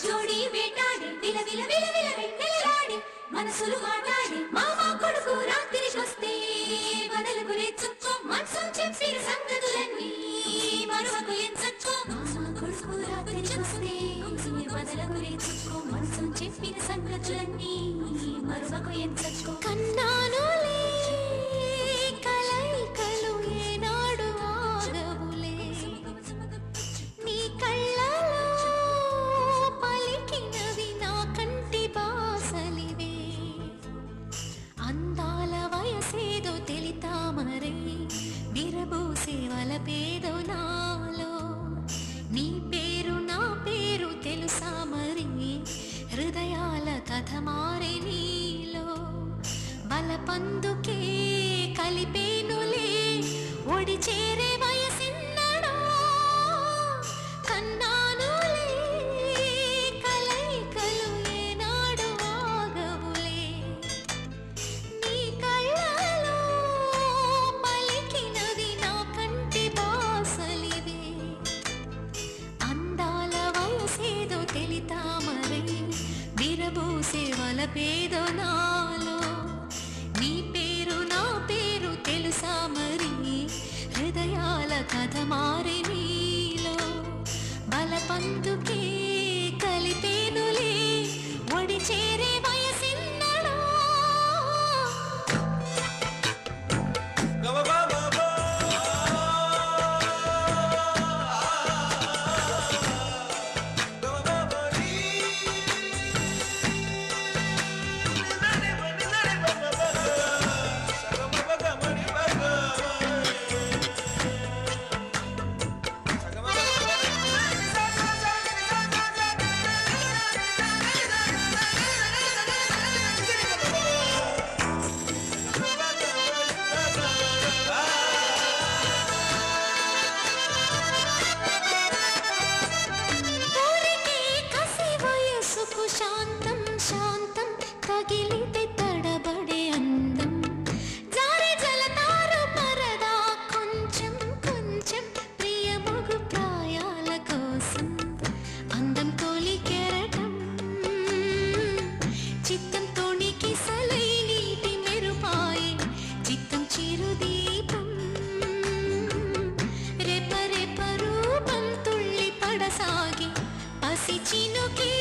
జోడి వేటాడి విల విల విల విల వెన్నెలలాడి మనసులు మాట్లాడి మామ కొడుకు రాత్రికొస్తే వదలకు రేచుకో మనసు చెప్పిన సంగతులన్నీ మరువకు ఎంచక్కో మామ కొడుకు రాత్రికొస్తే వదలకు రేచుకో మనసు చెప్పిన సంగతులన్నీ మరువకు ఎంచక్కో కన్నానులే కలైకలు ఏనాడు ఆగవులే నీ కళ్ళలో పలికినవి నా కంటి బాసలివే అందాల వయసేదో తెలితామరే విరబూసే వలపేదో నాలో నీ పేరు నా పేరు తెలుసా మరి హృదయాల కథ మారే నీలో బలపందుకే కలిపేనులే ఒడి చేరే వయసిన్నడో కన్నానులే కలైకలు ఏనాడు ఆగవులే నీ కళ్ళలో పలికినది నా కంటి బాసలివే అందాల వయసేదో తెలితామరే విరబూసే వలపేదో నాలో నీ పేరు నా పేరు తెలుసా మరి హృదయాల కథ మారే నీలో బలపందుకే కలిపేనులే ఒడి చేరే వయసిన్నడో శాంతం శాంతం తగిలితే తడబడే అందం జారే జలతారు పరదా కొంచెం కొంచెం ప్రియమగు ప్రాయాల కోసం అందం తోలి కెరటం చిత్తం తోణికి సలై నీటి మెరుపాయి చిత్తం చిరుదీపం రెప రెప రూపం తుళ్ళి పడసాగి పసి చినుకే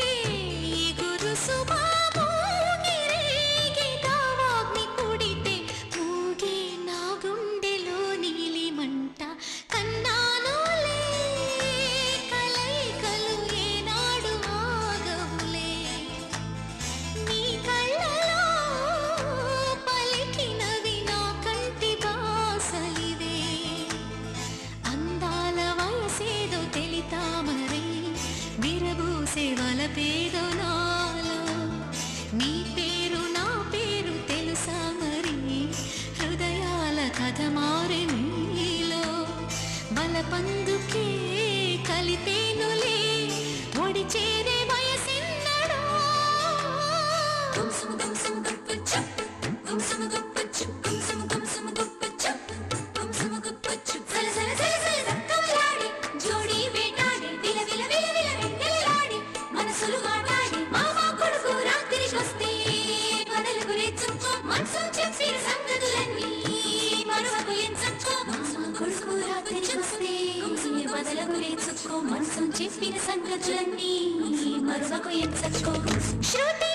వలపేదో నాలో నీ పేరు నా పేరు తెలుసా మరి హృదయాల కథ మారే నీలో బలపందుకే కలిపేనులే ఒడి చేరే వయసిన్నడో జోడి వేటాడి విల విల విల విల వెన్నెలలాడి మనసులు మాట్లాడి మామ కొడుకు రాత్రికొస్తే వదలకు రేచుకో మనసు చెప్పిన సంగతులన్నీ మరువకు ఎంచక్కో మామ కొడుకు రాత్రికొస్తే వదలకు రేచుకో మనసు చెప్పిన సంగతులన్నీ మరువకు ఎంచక్కో శృతి